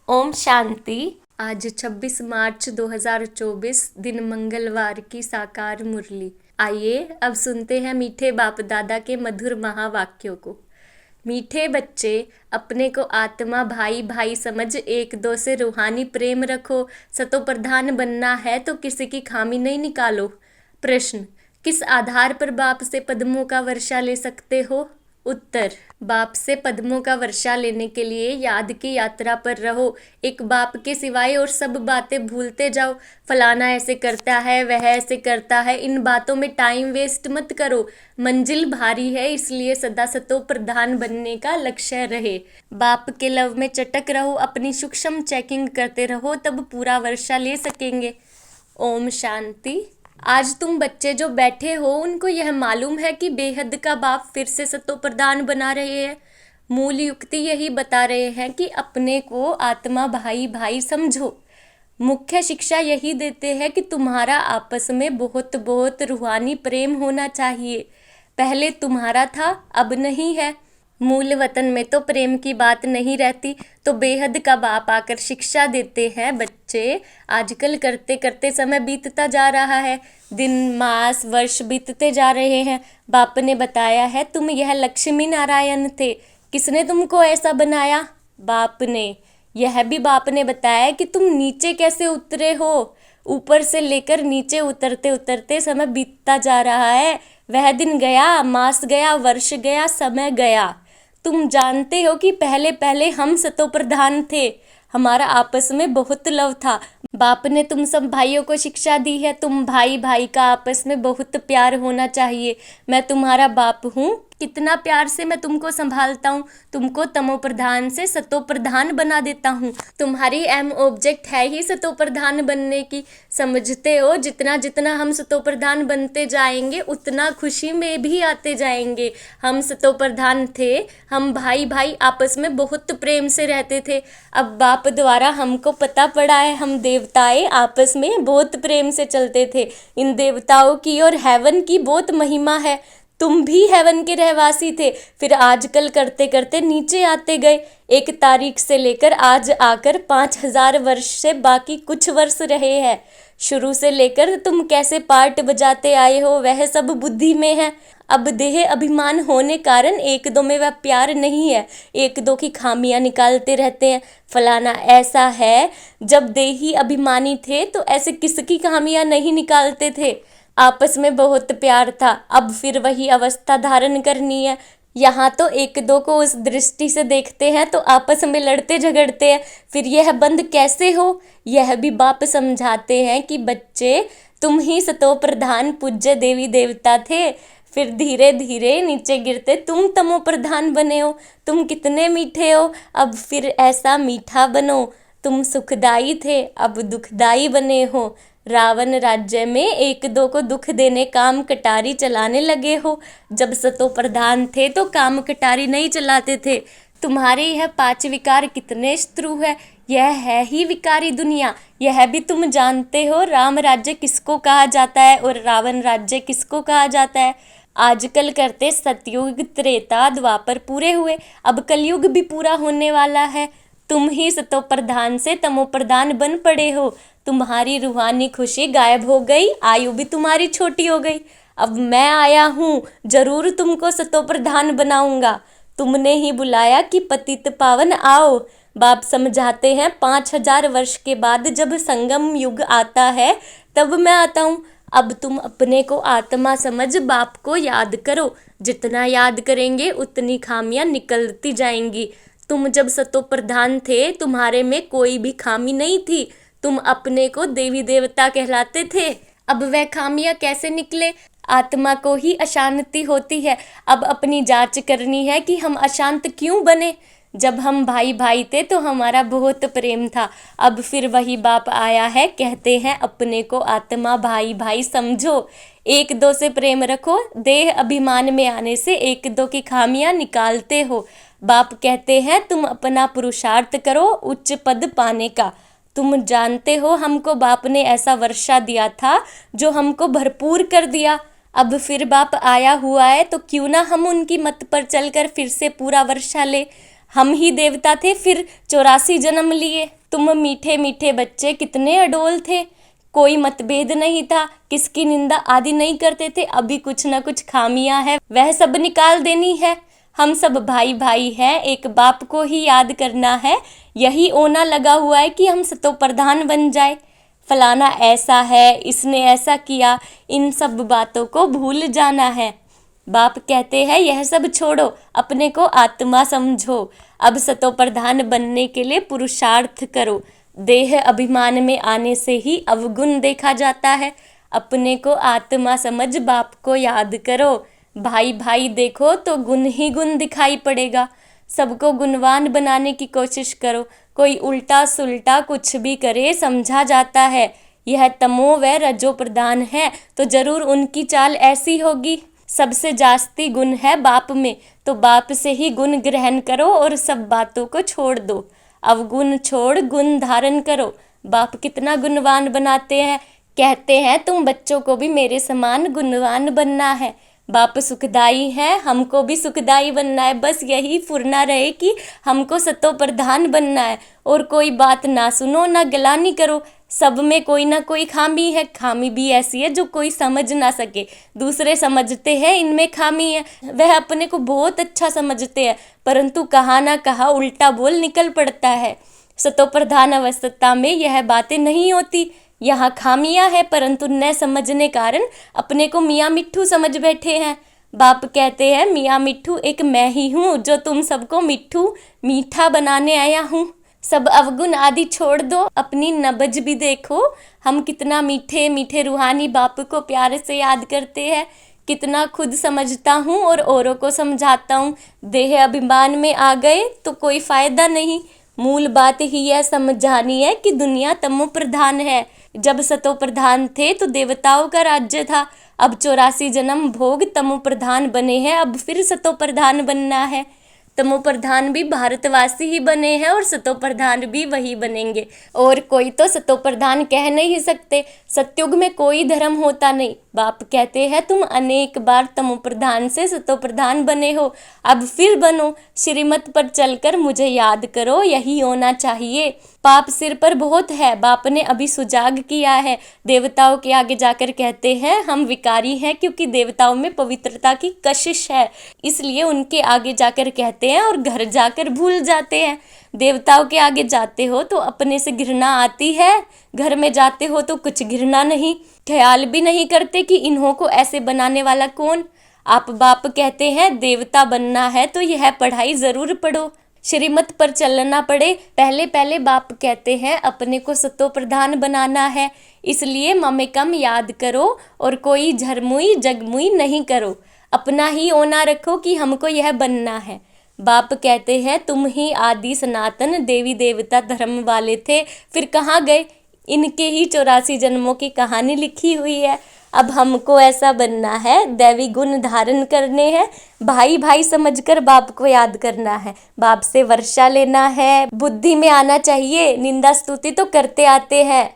ओम शांति। आज 26 मार्च 2024 दिन मंगलवार की साकार मुरली। आइए अब सुनते हैं मीठे बाप दादा के मधुर महावाक्यों को। मीठे बच्चे, अपने को आत्मा भाई भाई समझ एक दो से रूहानी प्रेम रखो। सतो प्रधान बनना है तो किसी की खामी नहीं निकालो। प्रश्न, किस आधार पर बाप से पद्मों का वर्षा ले सकते हो? उत्तर, बाप से पद्मों का वर्षा लेने के लिए याद की यात्रा पर रहो। एक बाप के सिवाय और सब बातें भूलते जाओ। फलाना ऐसे करता है, वह ऐसे करता है, इन बातों में टाइम वेस्ट मत करो। मंजिल भारी है, इसलिए सदा सतो प्रधान बनने का लक्ष्य रहे। बाप के लव में चटक रहो, अपनी सूक्ष्म चेकिंग करते रहो, तब पूरा वर्षा ले सकेंगे। ओम शांति। आज तुम बच्चे जो बैठे हो उनको यह मालूम है कि बेहद का बाप फिर से सतो प्रधान बना रहे हैं। मूल युक्ति यही बता रहे हैं कि अपने को आत्मा भाई भाई समझो। मुख्य शिक्षा यही देते हैं कि तुम्हारा आपस में बहुत बहुत रूहानी प्रेम होना चाहिए। पहले तुम्हारा था, अब नहीं है। मूल वतन में तो प्रेम की बात नहीं रहती, तो बेहद का बाप आकर शिक्षा देते हैं, बच्चे आजकल करते करते समय बीतता जा रहा है, दिन मास वर्ष बीतते जा रहे हैं। बाप ने बताया है तुम यह लक्ष्मी नारायण थे। किसने तुमको ऐसा बनाया? बाप ने। यह भी बाप ने बताया कि तुम नीचे कैसे उतरे हो। ऊपर से लेकर नीचे उतरते उतरते समय बीतता जा रहा है। वह दिन गया, मास गया, वर्ष गया, समय गया। तुम जानते हो कि पहले पहले हम सतो प्रधान थे, हमारा आपस में बहुत लव था। बाप ने तुम सब भाइयों को शिक्षा दी है, तुम भाई भाई का आपस में बहुत प्यार होना चाहिए। मैं तुम्हारा बाप हूँ, कितना प्यार से मैं तुमको संभालता हूँ। तुमको तमो प्रधान से सतो प्रधान बना देता हूँ। तुम्हारी एम ऑब्जेक्ट है ही सतो प्रधान बनने की। समझते हो जितना जितना हम सतो प्रधान बनते जाएंगे उतना खुशी में भी आते जाएंगे। हम सतो प्रधान थे, हम भाई भाई आपस में बहुत प्रेम से रहते थे। अब बाप द्वारा हमको पता पड़ा है हम देवताएं आपस में बहुत प्रेम से चलते थे। इन देवताओं की और हेवन की बहुत महिमा है। तुम भी हेवन के रहवासी थे, फिर आजकल करते करते नीचे आते गए। एक तारीख से लेकर आज आकर 5000 वर्ष से बाकी कुछ वर्ष रहे हैं। शुरू से लेकर तुम कैसे पार्ट बजाते आए हो वह सब बुद्धि में है। अब देह अभिमान होने कारण एक दो में वह प्यार नहीं है, एक दो की खामियां निकालते रहते हैं। फलाना ऐसा है, जब देही अभिमानी थे तो ऐसे किसकी खामियां नहीं निकालते थे। आपस में बहुत प्यार था, अब फिर वही अवस्था धारण करनी है। यहाँ तो एक दो को उस दृष्टि से देखते हैं तो आपस में लड़ते झगड़ते हैं, फिर यह बंद कैसे हो? यह भी बाप समझाते हैं कि बच्चे तुम ही सतो प्रधान पूज्य देवी देवता थे, फिर धीरे धीरे नीचे गिरते तुम तमो प्रधान बने हो। तुम कितने मीठे हो, अब फिर ऐसा मीठा बनो। तुम सुखदाई थे, अब दुखदाई बने हो। रावण राज्य में एक दो को दुख देने काम कटारी चलाने लगे हो। जब सतो प्रधान थे तो काम कटारी नहीं चलाते थे। तुम्हारे यह 5 विकार कितने शत्रु है, यह है ही विकारी दुनिया। यह भी तुम जानते हो राम राज्य किसको कहा जाता है और रावण राज्य किसको कहा जाता है। आजकल करते सतयुग त्रेता द्वापर पूरे हुए, अब कलयुग भी पूरा होने वाला है। तुम ही सतो प्रधान से तमो प्रधान बन पड़े हो। तुम्हारी रूहानी खुशी गायब हो गई, आयु भी तुम्हारी छोटी हो गई। अब मैं आया हूँ, जरूर तुमको सतो प्रधान बनाऊंगा। तुमने ही बुलाया कि पतित पावन आओ। बाप समझाते हैं 5000 वर्ष के बाद जब संगम युग आता है तब मैं आता हूँ। अब तुम अपने को आत्मा समझ बाप को याद करो। जितना याद करेंगे उतनी खामियां निकलती जाएंगी। तुम जब सतो प्रधान थे तुम्हारे में कोई भी खामी नहीं थी, तुम अपने को देवी देवता कहलाते थे। अब वह खामियां कैसे निकले? आत्मा को ही अशांति होती है। अब अपनी जांच करनी है कि हम अशांत क्यों बने। जब हम भाई भाई थे तो हमारा बहुत प्रेम था, अब फिर वही बाप आया है, कहते हैं अपने को आत्मा भाई भाई समझो, एक दो से प्रेम रखो। देह अभिमान में आने से एक दो की खामियां निकालते हो। बाप कहते हैं तुम अपना पुरुषार्थ करो उच्च पद पाने का। तुम जानते हो हमको बाप ने ऐसा वर्षा दिया था जो हमको भरपूर कर दिया। अब फिर बाप आया हुआ है तो क्यों ना हम उनकी मत पर चलकर फिर से पूरा वर्षा ले। हम ही देवता थे, फिर 84 जन्म लिए। तुम मीठे मीठे बच्चे कितने अडोल थे, कोई मतभेद नहीं था, किसकी निंदा आदि नहीं करते थे। अभी कुछ न कुछ खामियां है, वह सब निकाल देनी है। हम सब भाई भाई हैं, एक बाप को ही याद करना है। यही ओना लगा हुआ है कि हम सतो प्रधान बन जाए। फलाना ऐसा है, इसने ऐसा किया, इन सब बातों को भूल जाना है। बाप कहते हैं यह सब छोड़ो, अपने को आत्मा समझो। अब सतो प्रधान बनने के लिए पुरुषार्थ करो। देह अभिमान में आने से ही अवगुण देखा जाता है। अपने को आत्मा समझ बाप को याद करो। भाई भाई देखो तो गुण ही गुण दिखाई पड़ेगा। सबको गुणवान बनाने की कोशिश करो। कोई उल्टा सुल्टा कुछ भी करे समझा जाता है यह तमो व रजो प्रधान है, तो जरूर उनकी चाल ऐसी होगी। सबसे जास्ती गुण है बाप में, तो बाप से ही गुण ग्रहण करो और सब बातों को छोड़ दो। अवगुण छोड़ गुण धारण करो। बाप कितना गुणवान बनाते हैं, कहते हैं तुम बच्चों को भी मेरे समान गुणवान बनना है। बाप सुखदाई है, हमको भी सुखदाई बनना है। बस यही फुरना रहे कि हमको सतो प्रधान बनना है। और कोई बात ना सुनो, ना गिलानी करो। सब में कोई ना कोई खामी है। खामी भी ऐसी है जो कोई समझ ना सके। दूसरे समझते हैं इनमें खामी है, वह अपने को बहुत अच्छा समझते हैं, परंतु कहाँ ना कहाँ उल्टा बोल निकल पड़ता है। सतो प्रधान अवस्था में यह बातें नहीं होती। यहाँ खामियां है, परंतु न समझने कारण अपने को मियाँ मिट्ठू समझ बैठे हैं। बाप कहते हैं मियाँ मिट्ठू एक मैं ही हूँ, जो तुम सबको मिट्ठू मीठा बनाने आया हूँ। सब अवगुण आदि छोड़ दो, अपनी नब्ज भी देखो। हम कितना मीठे मीठे रूहानी बाप को प्यार से याद करते हैं। कितना खुद समझता हूँ और औरों को समझाता हूँ। देह अभिमान में आ गए तो कोई फायदा नहीं। मूल बात ही यह समझानी है कि दुनिया तमो प्रधान है। जब सतो प्रधान थे तो देवताओं का राज्य था। अब 84 जन्म भोग तमो प्रधान बने हैं, अब फिर सतो प्रधान बनना है। तमो प्रधान भी भारतवासी ही बने हैं और सतो प्रधान भी वही बनेंगे, और कोई तो सतो प्रधान कह नहीं सकते। सत्युग में कोई धर्म होता नहीं। बाप कहते हैं तुम अनेक बार तमो प्रधान से सतो प्रधान बने हो, अब फिर बनो। श्रीमत पर चलकर मुझे याद करो, यही होना चाहिए। पाप सिर पर बहुत है, बाप ने अभी सुजाग किया है। देवताओं के आगे जाकर कहते हैं हम विकारी हैं, क्योंकि देवताओं में पवित्रता की कशिश है, इसलिए उनके आगे जाकर कहते हैं और घर जाकर भूल जाते हैं। देवताओं के आगे जाते हो तो अपने से घृणा आती है, घर में जाते हो तो कुछ घृणा नहीं, ख्याल भी नहीं करते कि इन्हों को ऐसे बनाने वाला कौन। आप बाप कहते हैं देवता बनना है तो यह पढ़ाई जरूर पढ़ो, श्रीमत पर चलना पड़े। पहले पहले बाप कहते हैं अपने को सतो प्रधान बनाना है, इसलिए ममे कम याद करो और कोई झरमुई जगमुई नहीं करो। अपना ही ओना रखो कि हमको यह बनना है। बाप कहते हैं तुम ही आदि सनातन देवी देवता धर्म वाले थे, फिर कहाँ गए? इनके ही 84 जन्मों की कहानी लिखी हुई है। अब हमको ऐसा बनना है, दैवी गुण धारण करने हैं, भाई भाई समझकर बाप को याद करना है, बाप से वर्षा लेना है, बुद्धि में आना चाहिए। निंदा स्तुति तो करते आते हैं,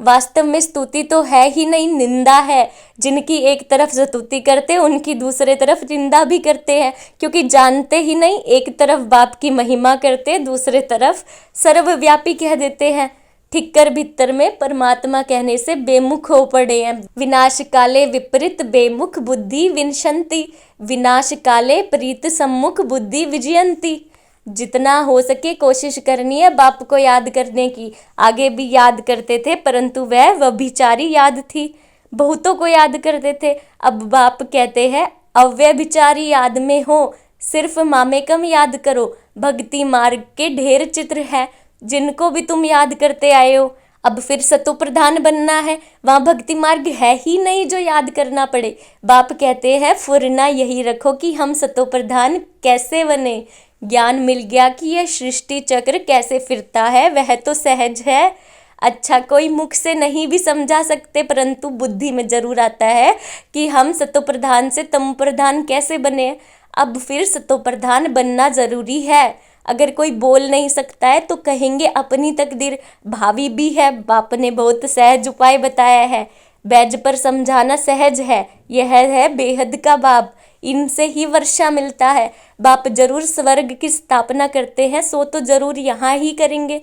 वास्तव में स्तुति तो है ही नहीं, निंदा है। जिनकी एक तरफ स्तुति करते उनकी दूसरे तरफ निंदा भी करते हैं, क्योंकि जानते ही नहीं। एक तरफ बाप की महिमा करते, दूसरे तरफ सर्वव्यापी कह देते हैं। ठिक्कर भीतर में परमात्मा कहने से बेमुख हो पड़े हैं। विनाश काले विपरीत बेमुख बुद्धि विनशंति, विनाश काले प्रीत सम्मुख बुद्धि विजयंती। जितना हो सके कोशिश करनी है बाप को याद करने की। आगे भी याद करते थे, परंतु वह व्यभिचारी याद थी, बहुतों को याद करते थे। अब बाप कहते हैं अव्यभिचारी याद में हो, सिर्फ मामेकम याद करो। भक्ति मार्ग के ढेर चित्र है, जिनको भी तुम याद करते आए हो। अब फिर सतो प्रधान बनना है, वहाँ भक्ति मार्ग है ही नहीं जो याद करना पड़े। बाप कहते हैं फुरना यही रखो कि हम सतो प्रधान कैसे बने। ज्ञान मिल गया कि यह सृष्टि चक्र कैसे फिरता है, वह तो सहज है। अच्छा कोई मुख से नहीं भी समझा सकते, परंतु बुद्धि में जरूर आता है कि हम सतो प्रधान से तमो प्रधान कैसे बने। अब फिर सतो प्रधान बनना जरूरी है। अगर कोई बोल नहीं सकता है तो कहेंगे अपनी तकदीर भावी भी है। बाप ने बहुत सहज उपाय बताया है, बैज पर समझाना सहज है। यह है बेहद का बाप, इनसे ही वर्षा मिलता है। बाप जरूर स्वर्ग की स्थापना करते हैं, सो तो जरूर यहाँ ही करेंगे।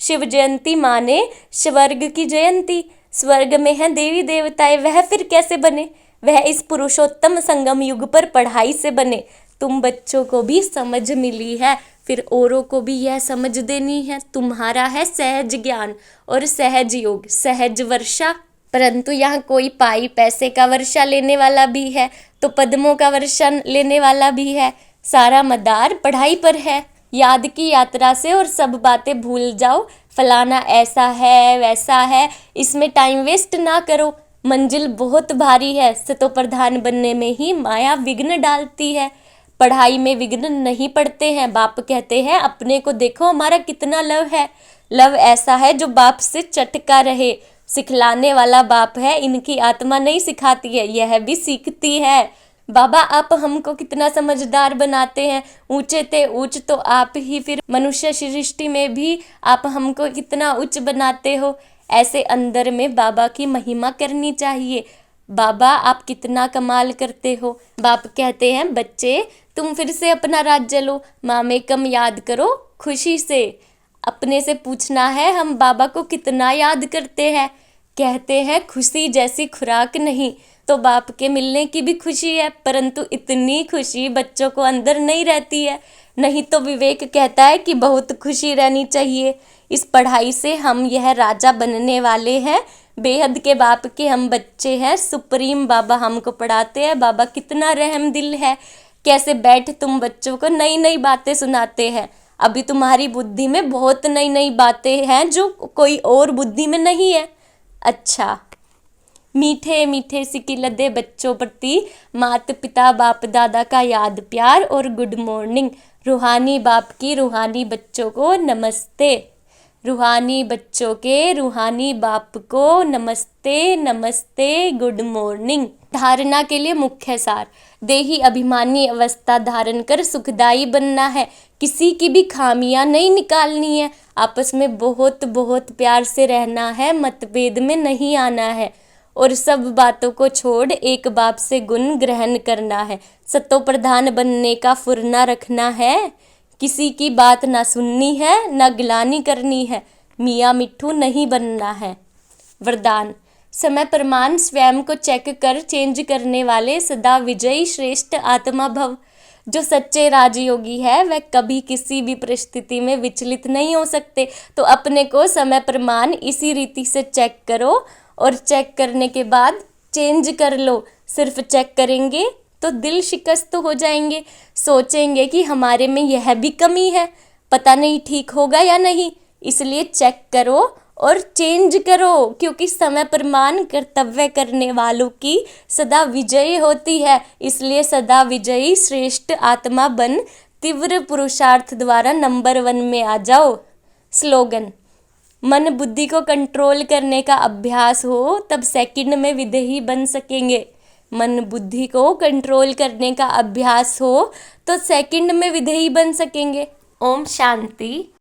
शिव जयंती माने स्वर्ग की जयंती। स्वर्ग में है देवी देवताएं, वह फिर कैसे बने? वह इस पुरुषोत्तम संगम युग पर पढ़ाई से बने। तुम बच्चों को भी समझ मिली है, फिर औरों को भी यह समझ देनी है। तुम्हारा है सहज ज्ञान और सहज योग, सहज वर्षा। परंतु यहाँ कोई पाई पैसे का वर्षा लेने वाला भी है, तो पद्मों का वर्षा लेने वाला भी है। सारा मदार पढ़ाई पर है। याद की यात्रा से और सब बातें भूल जाओ। फलाना ऐसा है वैसा है, इसमें टाइम वेस्ट ना करो। मंजिल बहुत भारी है, सतो प्रधान बनने में ही माया विघ्न डालती है। पढ़ाई में विघ्न नहीं पड़ते हैं। बाप कहते हैं अपने को देखो, हमारा कितना लव है। लव ऐसा है जो बाप से चटका रहे। सिखलाने वाला बाप है, इनकी आत्मा नहीं सिखाती है, यह भी सीखती है। बाबा आप हमको कितना समझदार बनाते हैं। ऊंचे ते ऊंच तो आप ही, फिर मनुष्य सृष्टि में भी आप हमको कितना उच्च बनाते हो। ऐसे अंदर में बाबा की महिमा करनी चाहिए। बाबा आप कितना कमाल करते हो। बाप कहते हैं बच्चे तुम फिर से अपना राज्य लो, मामे कम याद करो खुशी से। अपने से पूछना है हम बाबा को कितना याद करते हैं। कहते हैं खुशी जैसी खुराक नहीं, तो बाप के मिलने की भी खुशी है, परंतु इतनी खुशी बच्चों को अंदर नहीं रहती है। नहीं तो विवेक कहता है कि बहुत खुशी रहनी चाहिए। इस पढ़ाई से हम यह राजा बनने वाले हैं। बेहद के बाप के हम बच्चे हैं। सुप्रीम बाबा हमको पढ़ाते हैं। बाबा कितना रहम दिल है। कैसे बैठ तुम बच्चों को नई नई बातें सुनाते हैं। अभी तुम्हारी बुद्धि में बहुत नई नई बातें हैं जो कोई और बुद्धि में नहीं है। अच्छा, मीठे मीठे सिकिलदे बच्चों प्रति माता पिता बाप दादा का याद प्यार और गुड मॉर्निंग। रूहानी बाप की रूहानी बच्चों को नमस्ते। रूहानी बच्चों के रूहानी बाप को नमस्ते नमस्ते गुड मॉर्निंग। धारणा के लिए मुख्य सार। देही अभिमानी अवस्था धारण कर सुखदायी बनना है। किसी की भी खामियां नहीं निकालनी है। आपस में बहुत बहुत प्यार से रहना है। मतभेद में नहीं आना है और सब बातों को छोड़ एक बाप से गुण ग्रहण करना है। सतो प्रधान बनने का फुरना रखना है। किसी की बात ना सुननी है, ना गिलानी करनी है। मियाँ मिट्ठू नहीं बनना है। वरदान। समय प्रमाण स्वयं को चेक कर चेंज करने वाले सदा विजयी श्रेष्ठ आत्मा भव। जो सच्चे राजयोगी है वह कभी किसी भी परिस्थिति में विचलित नहीं हो सकते। तो अपने को समय प्रमाण इसी रीति से चेक करो और चेक करने के बाद चेंज कर लो। सिर्फ चेक करेंगे तो दिल शिकस्त हो जाएंगे। सोचेंगे कि हमारे में यह भी कमी है, पता नहीं ठीक होगा या नहीं। इसलिए चेक करो और चेंज करो, क्योंकि समय प्रमाण कर्तव्य करने वालों की सदा विजयी होती है। इसलिए सदा विजयी श्रेष्ठ आत्मा बन तीव्र पुरुषार्थ द्वारा नंबर 1 में आ जाओ। स्लोगन। मन बुद्धि को कंट्रोल करने का अभ्यास हो तब सेकंड में विदेही बन सकेंगे। मन बुद्धि को कंट्रोल करने का अभ्यास हो तो सेकंड में विधेयी बन सकेंगे। ओम शांति।